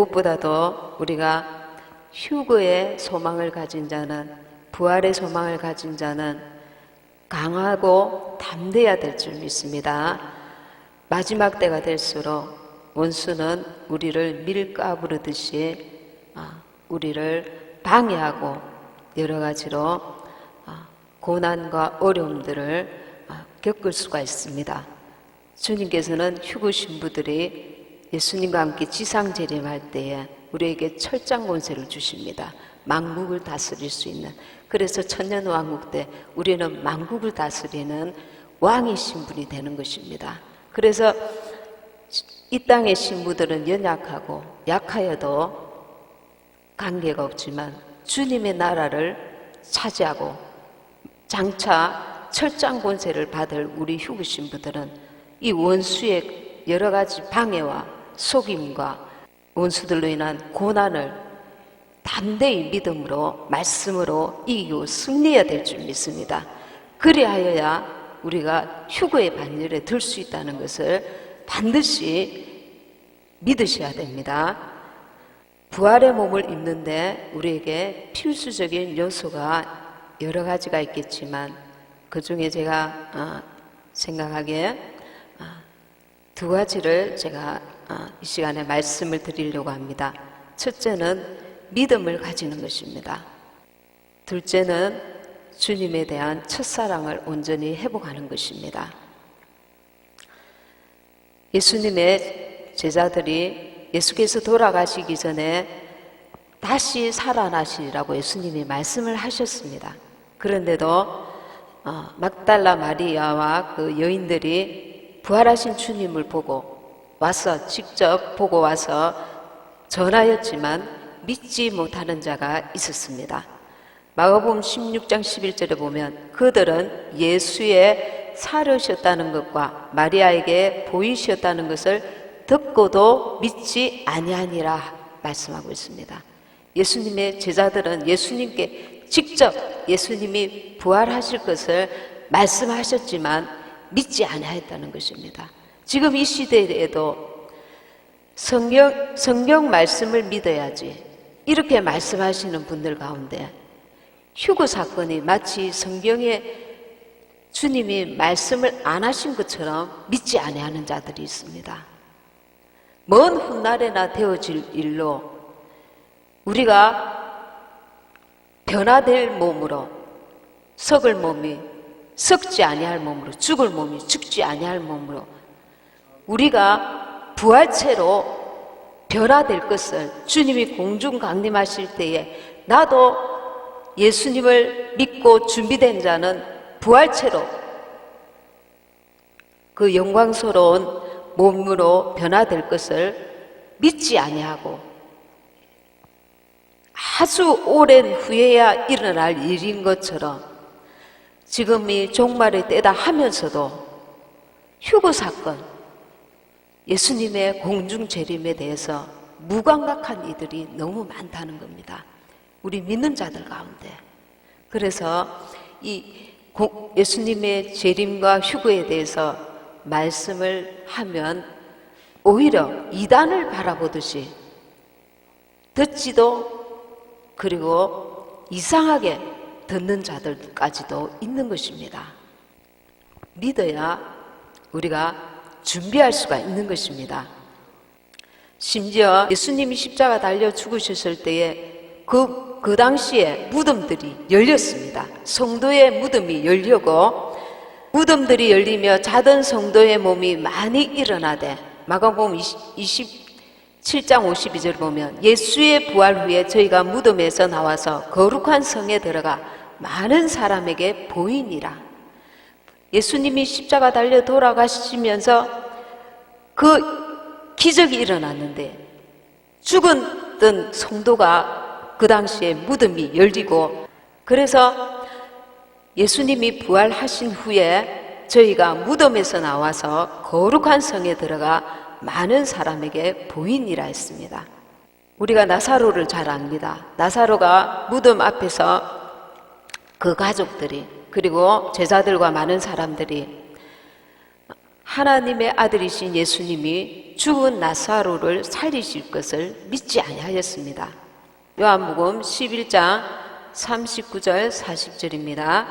무엇보다도 우리가 휴거의 소망을 가진 자는, 부활의 소망을 가진 자는 강하고 담대해야 될 줄 믿습니다. 마지막 때가 될수록 원수는 우리를 밀가부르듯이 우리를 방해하고 여러 가지로 고난과 어려움들을 겪을 수가 있습니다. 주님께서는 휴거 신부들이 예수님과 함께 지상 재림할 때에 우리에게 철장 권세를 주십니다. 만국을 다스릴 수 있는. 그래서 천년왕국 때 우리는 만국을 다스리는 왕의 신분이 되는 것입니다. 그래서 이 땅의 신부들은 연약하고 약하여도 관계가 없지만 주님의 나라를 차지하고 장차 철장 권세를 받을 우리 휴거 신부들은 이 원수의 여러 가지 방해와 속임과 원수들로 인한 고난을 담대히 믿음으로 말씀으로 이기고 승리해야 될 줄 믿습니다. 그리하여야 우리가 휴거의 반열에 들 수 있다는 것을 반드시 믿으셔야 됩니다. 부활의 몸을 입는데 우리에게 필수적인 요소가 여러 가지가 있겠지만 그 중에 제가 생각하기에 두 가지를 제가 이 시간에 말씀을 드리려고 합니다. 첫째는 믿음을 가지는 것입니다. 둘째는 주님에 대한 첫사랑을 온전히 회복하는 것입니다. 예수님의 제자들이 예수께서 돌아가시기 전에 다시 살아나시라고 예수님이 말씀을 하셨습니다. 그런데도 막달라 마리아와 그 여인들이 부활하신 주님을 보고 와서 직접 보고 와서 전하였지만 믿지 못하는 자가 있었습니다. 마가복음 16장 11절에 보면 그들은 예수의 살으셨다는 것과 마리아에게 보이셨다는 것을 듣고도 믿지 아니하니라 말씀하고 있습니다. 예수님의 제자들은 예수님께 직접 예수님이 부활하실 것을 말씀하셨지만 믿지 아니하였다는 것입니다. 지금 이 시대에도 성경 말씀을 믿어야지 이렇게 말씀하시는 분들 가운데 휴거 사건이 마치 성경에 주님이 말씀을 안 하신 것처럼 믿지 아니하는 자들이 있습니다. 먼 훗날에나 되어질 일로 우리가 변화될 몸으로 썩을 몸이 썩지 아니할 몸으로 죽을 몸이 죽지 아니할 몸으로 우리가 부활체로 변화될 것을 주님이 공중 강림하실 때에 나도 예수님을 믿고 준비된 자는 부활체로 그 영광스러운 몸으로 변화될 것을 믿지 아니하고 아주 오랜 후에야 일어날 일인 것처럼 지금이 종말의 때다 하면서도 휴거 사건, 예수님의 공중 재림에 대해서 무감각한 이들이 너무 많다는 겁니다. 우리 믿는 자들 가운데. 그래서 이 예수님의 재림과 휴거에 대해서 말씀을 하면 오히려 이단을 바라보듯이 듣지도 그리고 이상하게 듣는 자들까지도 있는 것입니다. 믿어야 우리가 준비할 수가 있는 것입니다. 심지어 예수님이 십자가 달려 죽으셨을 때에 그 당시에 무덤들이 열렸습니다. 성도의 무덤이 열리고 무덤들이 열리며 자던 성도의 몸이 많이 일어나되 마가복음 27장 52절 보면 예수의 부활 후에 저희가 무덤에서 나와서 거룩한 성에 들어가 많은 사람에게 보이니라. 예수님이 십자가 달려 돌아가시면서 그 기적이 일어났는데 죽었던 성도가 그 당시에 무덤이 열리고 그래서 예수님이 부활하신 후에 저희가 무덤에서 나와서 거룩한 성에 들어가 많은 사람에게 보이니라 했습니다. 우리가 나사로를 잘 압니다. 나사로가 무덤 앞에서 그 가족들이 그리고 제자들과 많은 사람들이 하나님의 아들이신 예수님이 죽은 나사로를 살리실 것을 믿지 아니하였습니다. 요한복음 11장 39절 40절입니다.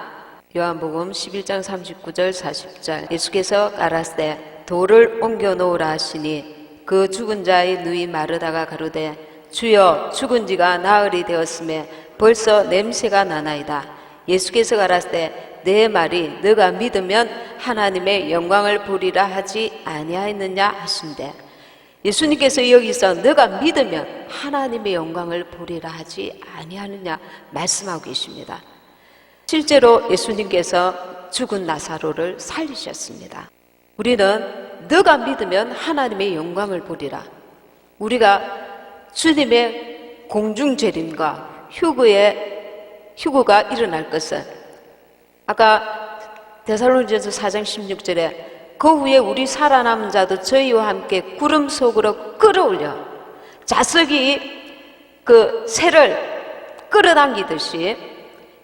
요한복음 11장 39절 40절. 예수께서 가라사대 돌을 옮겨 놓으라 하시니 그 죽은 자의 누이 마르다가 가로되 주여 죽은 지가 나흘이 되었음에 벌써 냄새가 나나이다. 예수께서 가라사대 내 말이 너가 믿으면 하나님의 영광을 보리라 하지 아니하였느냐 하신대. 예수님께서 여기서 너가 믿으면 하나님의 영광을 보리라 하지 아니하느냐 말씀하고 계십니다. 실제로 예수님께서 죽은 나사로를 살리셨습니다. 우리는 너가 믿으면 하나님의 영광을 보리라. 우리가 주님의 공중재림과 휴거가 일어날 것은 아까 데살로니가서 4장 16절에 그 후에 우리 살아남은 자도 저희와 함께 구름 속으로 끌어올려 자석이 그 새를 끌어당기듯이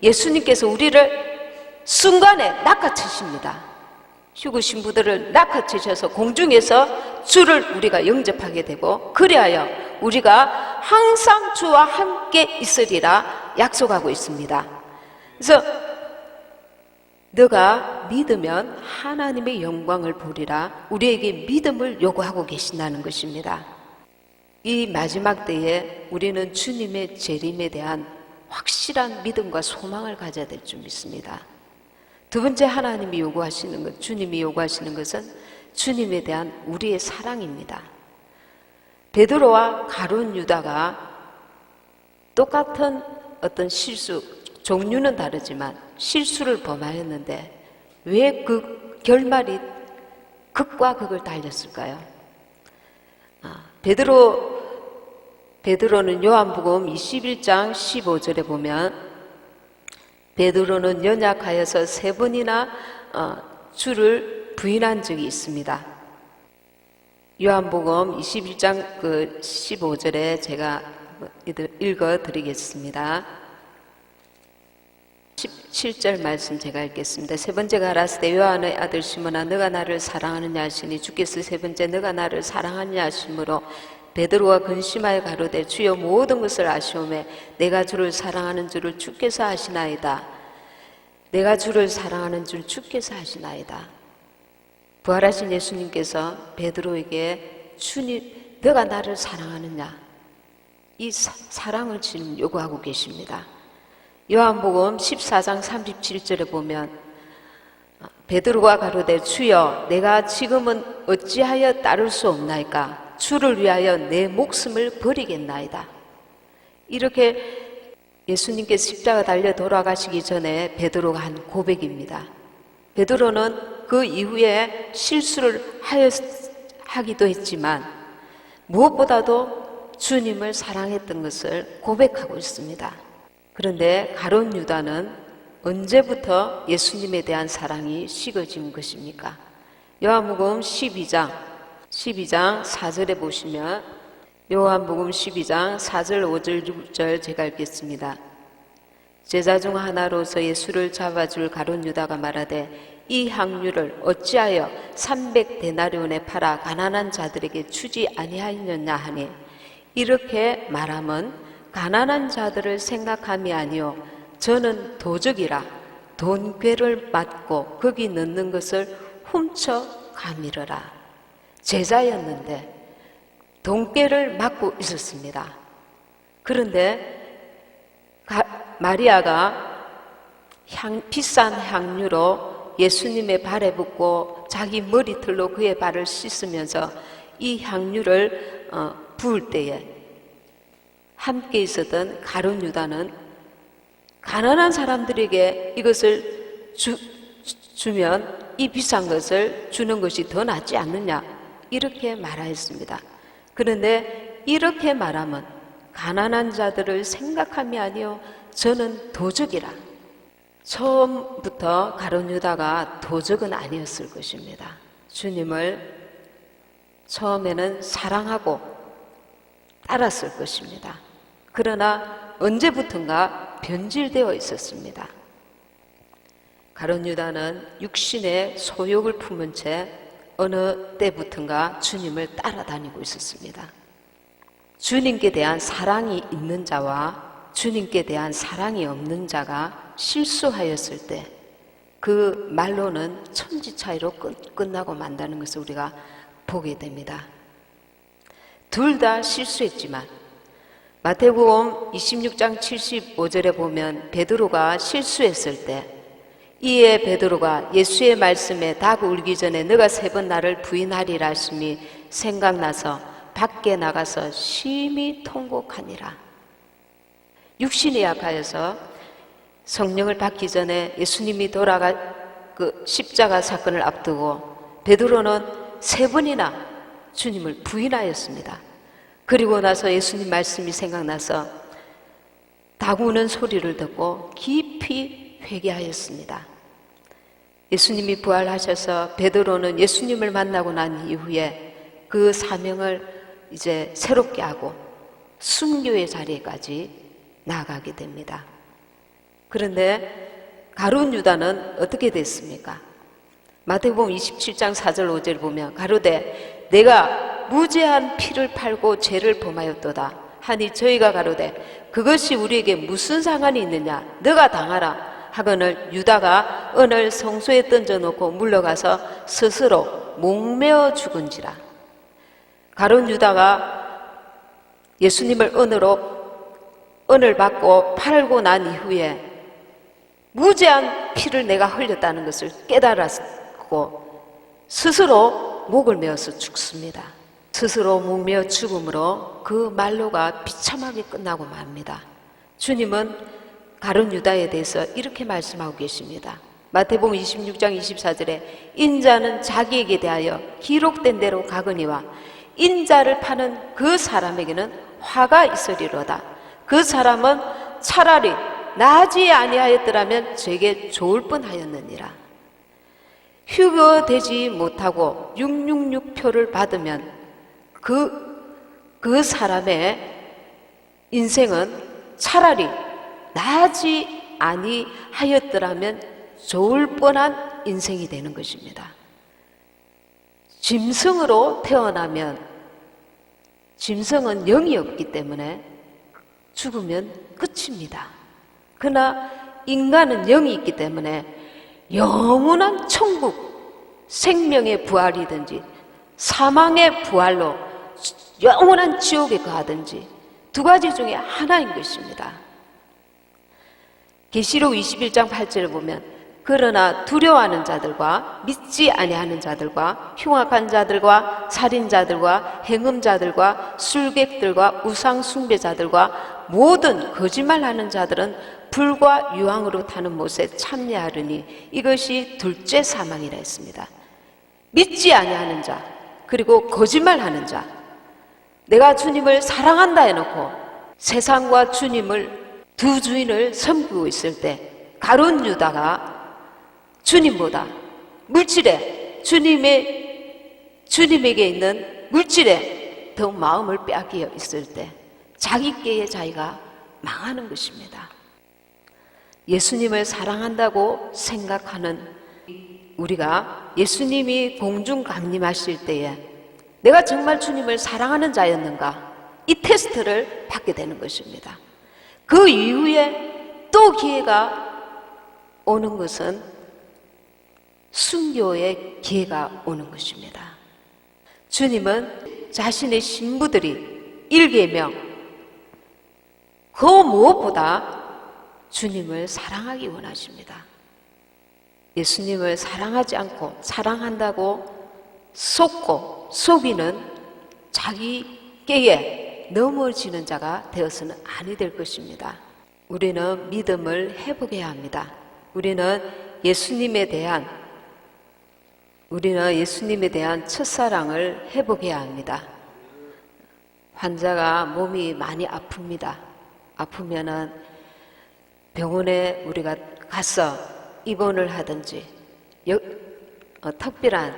예수님께서 우리를 순간에 낚아채십니다. 휴거 신부들을 낚아채셔서 공중에서 주를 우리가 영접하게 되고 그리하여 우리가 항상 주와 함께 있으리라 약속하고 있습니다. 그래서 너가 믿으면 하나님의 영광을 보리라 우리에게 믿음을 요구하고 계신다는 것입니다. 이 마지막 때에 우리는 주님의 재림에 대한 확실한 믿음과 소망을 가져야 될 줄 믿습니다. 두 번째 하나님이 요구하시는 것, 주님이 요구하시는 것은 주님에 대한 우리의 사랑입니다. 베드로와 가룟 유다가 똑같은 어떤 실수, 종류는 다르지만 실수를 범하였는데 왜 그 결말이 극과 극을 달렸을까요? 베드로는 요한복음 21장 15절에 보면 베드로는 연약하여서 3번이나 주를 부인한 적이 있습니다. 요한복음 21장 15절에 제가 읽어드리겠습니다. 17절 말씀 제가 읽겠습니다. 세 번째 가라사대 요한의 아들 시몬아 너가 나를 사랑하느냐 하시니 주께서 세 번째 너가 나를 사랑하느냐 하시므로 베드로가 근심하여 가로되 주여 모든 것을 아시오매 내가 주를 사랑하는 줄을 주께서 아시나이다. 내가 주를 사랑하는 줄 주께서 아시나이다. 부활하신 예수님께서 베드로에게 주님 너가 나를 사랑하느냐 이 사랑을 지금 요구하고 계십니다. 요한복음 14장 37절에 보면 베드로가 가로되 주여 내가 지금은 어찌하여 따를 수 없나이까 주를 위하여 내 목숨을 버리겠나이다. 이렇게 예수님께서 십자가 달려 돌아가시기 전에 베드로가 한 고백입니다. 베드로는 그 이후에 실수를 하기도 했지만 무엇보다도 주님을 사랑했던 것을 고백하고 있습니다. 그런데 가룟 유다는 언제부터 예수님에 대한 사랑이 식어진 것입니까? 요한복음 12장 4절에 보시면 요한복음 12장 4절 5절 6절 제가 읽겠습니다. 제자 중 하나로서 예수를 잡아줄 가룟 유다가 말하되 이 향유를 어찌하여 300데나리온에 팔아 가난한 자들에게 주지 아니하였느냐 하니 이렇게 말함은 가난한 자들을 생각함이 아니요 저는 도적이라 돈괴를 맞고 거기 넣는 것을 훔쳐 가미르라. 제자였는데 돈괴를 맞고 있었습니다. 그런데 마리아가 비싼 향유로 예수님의 발에 붓고 자기 머리털로 그의 발을 씻으면서 이 향유를 부을 때에 함께 있었던 가룟 유다는 가난한 사람들에게 이것을 주면 이 비싼 것을 주는 것이 더 낫지 않느냐 이렇게 말하였습니다. 그런데 이렇게 말하면 가난한 자들을 생각함이 아니요 저는 도적이라. 처음부터 가룟 유다가 도적은 아니었을 것입니다. 주님을 처음에는 사랑하고 따랐을 것입니다. 그러나 언제부턴가 변질되어 있었습니다. 가룟 유다는 육신의 소욕을 품은 채 어느 때부턴가 주님을 따라다니고 있었습니다. 주님께 대한 사랑이 있는 자와 주님께 대한 사랑이 없는 자가 실수하였을 때 그 말로는 천지 차이로 끝나고 만다는 것을 우리가 보게 됩니다. 둘 다 실수했지만 마태복음 26장 75절에 보면 베드로가 실수했을 때 이에 베드로가 예수의 말씀에 닭 울기 전에 너가 3번 나를 부인하리라 하심이 생각나서 밖에 나가서 심히 통곡하니라. 육신이 약하여서 성령을 받기 전에 예수님이 그 십자가 사건을 앞두고 베드로는 3번이나 주님을 부인하였습니다. 그리고 나서 예수님 말씀이 생각나서 닭 우는 소리를 듣고 깊이 회개하였습니다. 예수님이 부활하셔서 베드로는 예수님을 만나고 난 이후에 그 사명을 이제 새롭게 하고 순교의 자리까지 나아가게 됩니다. 그런데 가룟 유다는 어떻게 됐습니까? 마태복음 27장 4절 5절 보면 가로되 내가 무죄한 피를 팔고 죄를 범하였도다 하니 저희가 가로되 그것이 우리에게 무슨 상관이 있느냐 너가 당하라 하거늘 유다가 은을 성소에 던져놓고 물러가서 스스로 목매어 죽은지라. 가룟 유다가 예수님을 은을 받고 팔고 난 이후에 무죄한 피를 내가 흘렸다는 것을 깨달았고 스스로 목을 메어서 죽습니다. 스스로 목매어 죽음으로 그 말로가 비참하게 끝나고 맙니다. 주님은 가룟 유다에 대해서 이렇게 말씀하고 계십니다. 마태복음 26장 24절에 인자는 자기에게 대하여 기록된 대로 가거니와 인자를 파는 그 사람에게는 화가 있으리로다. 그 사람은 차라리 나지 아니하였더라면 제게 좋을 뻔하였느니라. 휴거되지 못하고 666표를 받으면 그 사람의 인생은 차라리 나지 아니하였더라면 좋을 뻔한 인생이 되는 것입니다. 짐승으로 태어나면 짐승은 영이 없기 때문에 죽으면 끝입니다. 그러나 인간은 영이 있기 때문에 영원한 천국, 생명의 부활이든지 사망의 부활로 영원한 지옥에 가든지 두 가지 중에 하나인 것입니다. 계시록 21장 8절을 보면 그러나 두려워하는 자들과 믿지 아니하는 자들과 흉악한 자들과 살인자들과 행음자들과 술객들과 우상 숭배자들과 모든 거짓말하는 자들은 불과 유황으로 타는 못에 참여하려니 이것이 둘째 사망이라 했습니다. 믿지 아니하는 자 그리고 거짓말하는 자, 내가 주님을 사랑한다 해놓고 세상과 주님을 두 주인을 섬기고 있을 때 가룟 유다가 주님보다 물질에 주님에게 있는 물질에 더 마음을 빼앗겨 있을 때 자기께의 자기가 망하는 것입니다. 예수님을 사랑한다고 생각하는 우리가 예수님이 공중 강림하실 때에 내가 정말 주님을 사랑하는 자였는가? 이 테스트를 받게 되는 것입니다. 그 이후에 또 기회가 오는 것은 순교의 기회가 오는 것입니다. 주님은 자신의 신부들이 1계명 그 무엇보다 주님을 사랑하기 원하십니다. 예수님을 사랑하지 않고 사랑한다고 속이는 자기께에 넘어지는 자가 되어서는 아니 될 것입니다. 우리는 믿음을 회복해야 합니다. 우리는 예수님에 대한 첫사랑을 회복해야 합니다. 환자가 몸이 많이 아픕니다. 아프면은 병원에 우리가 가서 입원을 하든지 특별한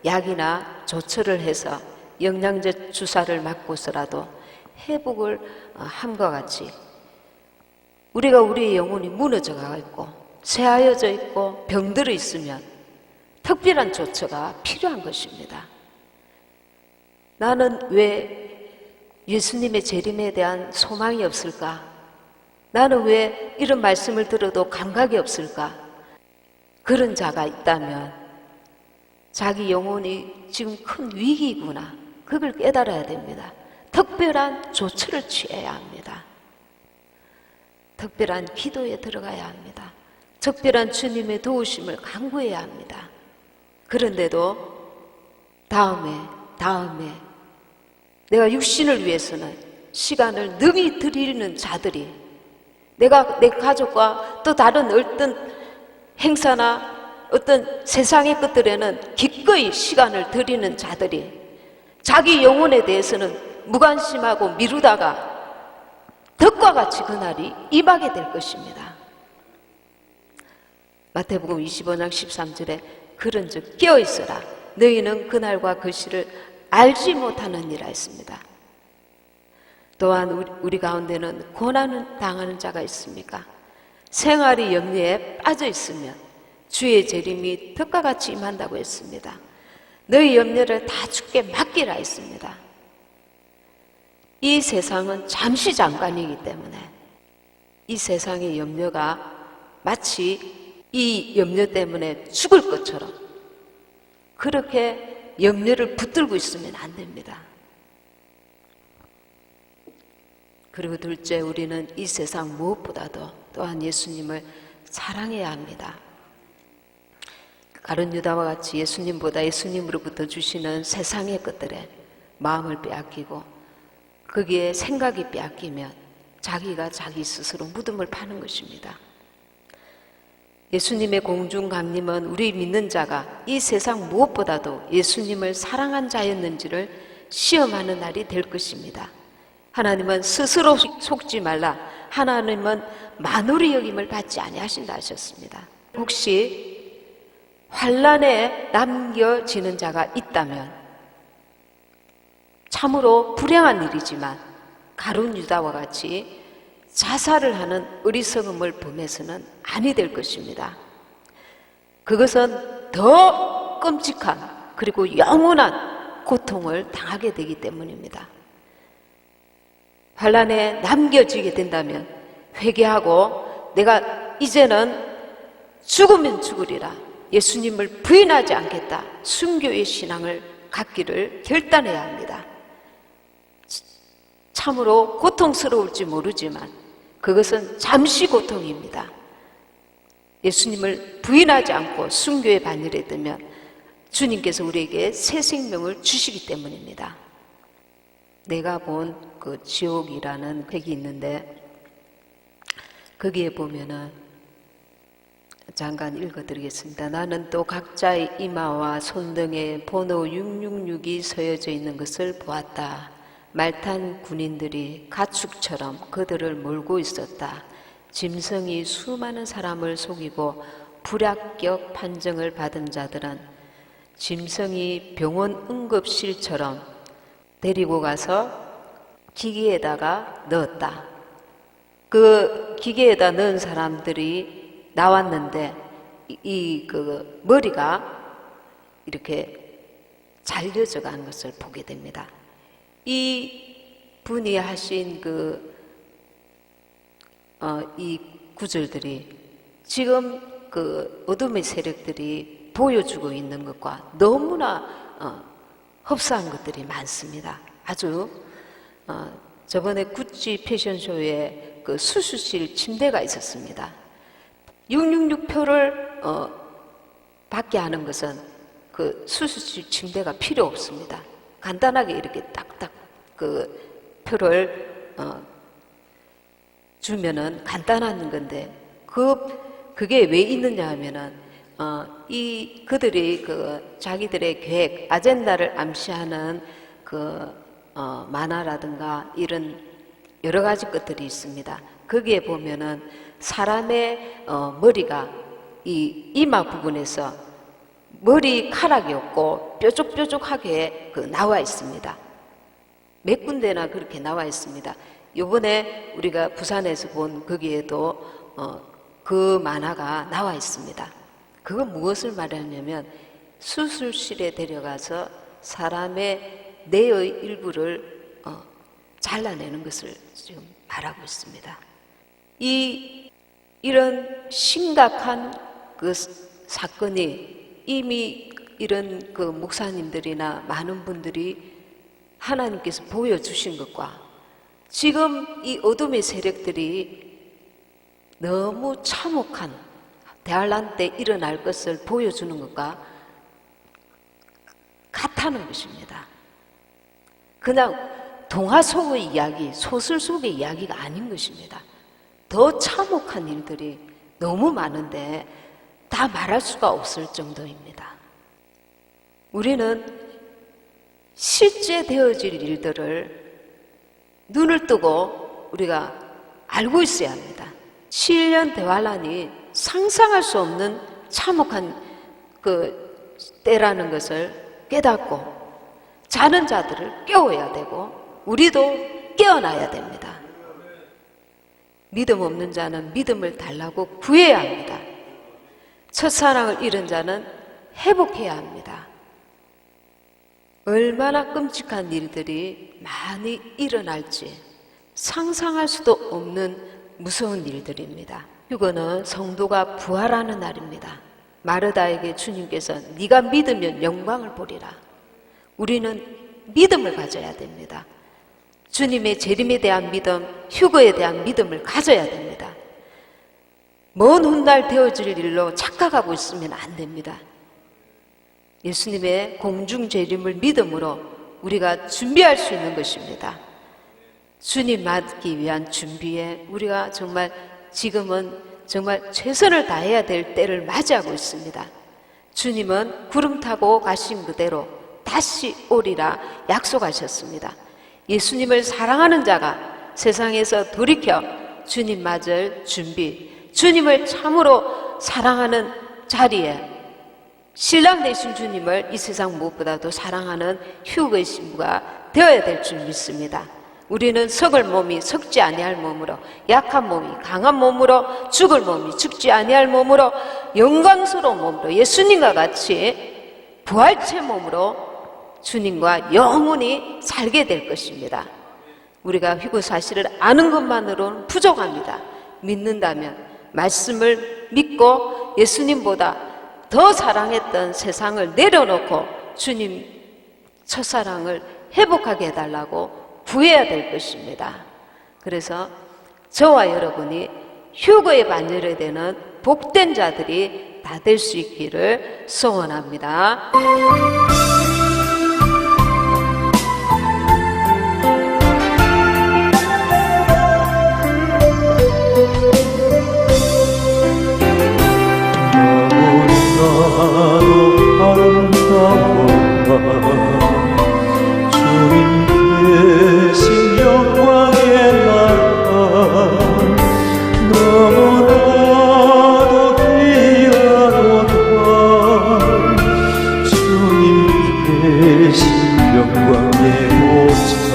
약이나 조처를 해서 영양제 주사를 맞고서라도 회복을 함과 같이 우리가 우리의 영혼이 무너져 가 있고 쇠하여져 있고 병들어 있으면 특별한 조처가 필요한 것입니다. 나는 왜 예수님의 재림에 대한 소망이 없을까? 나는 왜 이런 말씀을 들어도 감각이 없을까? 그런 자가 있다면 자기 영혼이 지금 큰 위기구나. 그걸 깨달아야 됩니다. 특별한 조처를 취해야 합니다. 특별한 기도에 들어가야 합니다. 특별한 주님의 도우심을 간구해야 합니다. 그런데도 다음에 내가 육신을 위해서는 시간을 능히 들이는 자들이, 내가 내 가족과 또 다른 어떤 행사나 어떤 세상의 것들에는 기꺼이 시간을 들이는 자들이 자기 영혼에 대해서는 무관심하고 미루다가 덕과 같이 그날이 임하게 될 것입니다. 마태복음 25장 13절에 그런즉 깨어있어라 너희는 그날과 그 시를 알지 못하느니라 했습니다. 또한 우리 가운데는 고난을 당하는 자가 있습니까? 생활이 염려에 빠져 있으면 주의 재림이 덕과 같이 임한다고 했습니다. 너희 염려를 다 주께 맡기라 했습니다. 이 세상은 잠시 잠깐이기 때문에 이 세상의 염려가 마치 이 염려 때문에 죽을 것처럼 그렇게 염려를 붙들고 있으면 안 됩니다. 그리고 둘째, 우리는 이 세상 무엇보다도 또한 예수님을 사랑해야 합니다. 가룟 유다와 같이 예수님보다 예수님으로부터 주시는 세상의 것들에 마음을 빼앗기고 거기에 생각이 빼앗기면 자기가 자기 스스로 무덤을 파는 것입니다. 예수님의 공중 강림은 우리 믿는 자가 이 세상 무엇보다도 예수님을 사랑한 자였는지를 시험하는 날이 될 것입니다. 하나님은 스스로 속지 말라. 하나님은 만홀히 여김을 받지 아니하신다 하셨습니다. 혹시 환난에 남겨지는 자가 있다면 참으로 불행한 일이지만 가룟 유다와 같이 자살을 하는 어리석음을 범해서는 아니 될 것입니다. 그것은 더 끔찍한 그리고 영원한 고통을 당하게 되기 때문입니다. 환난에 남겨지게 된다면 회개하고 내가 이제는 죽으면 죽으리라, 예수님을 부인하지 않겠다, 순교의 신앙을 갖기를 결단해야 합니다. 참으로 고통스러울지 모르지만 그것은 잠시 고통입니다. 예수님을 부인하지 않고 순교의 반열에 들면 주님께서 우리에게 새 생명을 주시기 때문입니다. 내가 본 그 지옥이라는 책이 있는데 거기에 보면은 잠깐 읽어드리겠습니다. 나는 또 각자의 이마와 손등에 번호 666이 서여져 있는 것을 보았다. 말탄 군인들이 가축처럼 그들을 몰고 있었다. 짐승이 수많은 사람을 속이고 불합격 판정을 받은 자들은 짐승이 병원 응급실처럼 데리고 가서 기계에다가 넣었다. 그 기계에다 넣은 사람들이 나왔는데 그 머리가 이렇게 잘려져 간 것을 보게 됩니다. 이 분이 하신 이 구절들이 지금 그 어둠의 세력들이 보여주고 있는 것과 너무나 흡사한 것들이 많습니다. 아주 저번에 구찌 패션쇼에 그 수술실 침대가 있었습니다. 666표를 받게 하는 것은 그 수술실 침대가 필요 없습니다. 간단하게 이렇게 딱딱 그 표를 주면은 간단한 건데 그게 왜 있느냐 하면은 그들이 그 자기들의 계획 아젠다를 암시하는 만화라든가 이런 여러 가지 것들이 있습니다. 거기에 보면은 사람의 머리가 이 이마 부분에서 머리카락이 없고 뾰족뾰족하게 나와 있습니다. 몇 군데나 그렇게 나와 있습니다. 요번에 우리가 부산에서 본 거기에도 그 만화가 나와 있습니다. 그건 무엇을 말하냐면 수술실에 데려가서 사람의 뇌의 일부를 잘라내는 것을 지금 말하고 있습니다. 이런 심각한 그 사건이 이미 이런 그 목사님들이나 많은 분들이 하나님께서 보여주신 것과 지금 이 어둠의 세력들이 너무 참혹한 대환란 때 일어날 것을 보여주는 것과 같다는 것입니다. 그냥 동화 속의 이야기, 소설 속의 이야기가 아닌 것입니다. 더 참혹한 일들이 너무 많은데 다 말할 수가 없을 정도입니다. 우리는 실제 되어질 일들을 눈을 뜨고 우리가 알고 있어야 합니다. 7년 대환란이 상상할 수 없는 참혹한 그 때라는 것을 깨닫고 자는 자들을 깨워야 되고 우리도 깨어나야 됩니다. 믿음 없는 자는 믿음을 달라고 구해야 합니다. 첫사랑을 잃은 자는 회복해야 합니다. 얼마나 끔찍한 일들이 많이 일어날지 상상할 수도 없는 무서운 일들입니다. 휴거는 성도가 부활하는 날입니다. 마르다에게 주님께서 네가 믿으면 영광을 보리라. 우리는 믿음을 가져야 됩니다. 주님의 재림에 대한 믿음, 휴거에 대한 믿음을 가져야 됩니다. 먼 훗날 되어질 일로 착각하고 있으면 안 됩니다. 예수님의 공중 재림을 믿음으로 우리가 준비할 수 있는 것입니다. 주님 맞기 위한 준비에 우리가 정말 지금은 정말 최선을 다해야 될 때를 맞이하고 있습니다. 주님은 구름 타고 가신 그대로 다시 오리라 약속하셨습니다. 예수님을 사랑하는 자가 세상에서 돌이켜 주님 맞을 준비, 주님을 참으로 사랑하는 자리에 신랑 되신 주님을 이 세상 무엇보다도 사랑하는 휴거의 신부가 되어야 될 줄 믿습니다. 우리는 썩을 몸이 썩지 아니할 몸으로, 약한 몸이 강한 몸으로, 죽을 몸이 죽지 아니할 몸으로, 영광스러운 몸으로 예수님과 같이 부활체 몸으로 주님과 영원히 살게 될 것입니다. 우리가 휴거 사실을 아는 것만으로는 부족합니다. 믿는다면 말씀을 믿고 예수님보다 더 사랑했던 세상을 내려놓고 주님 첫사랑을 회복하게 해달라고 구해야 될 것입니다. 그래서 저와 여러분이 휴거에 반열에 되는 복된 자들이 다 될 수 있기를 소원합니다. 주님 계신 영광의 나라 너무나도 귀하도다. 주님 계신 영광의 모자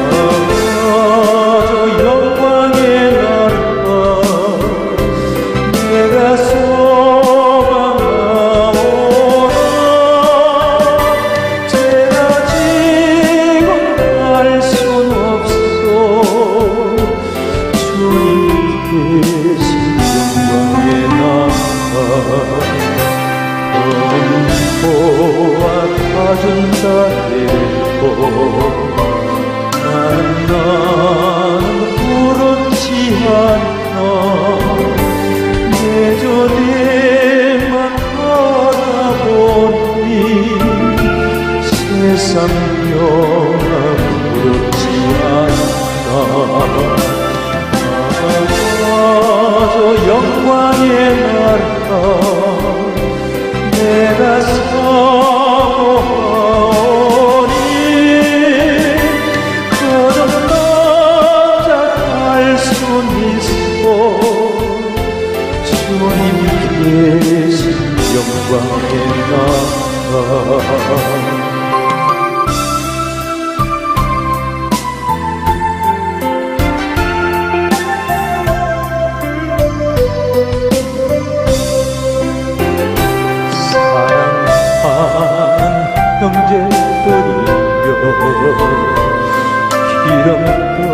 저 영광의 나라 내가 준다 해도 나는 부럽지 않아. 내 존에만 바라보니 세상 영화 부럽지 않아. 저 영광의 나라 내가 사모하오니 그저 깜짝할 순 있어. 주님 계신 영광의 나라 그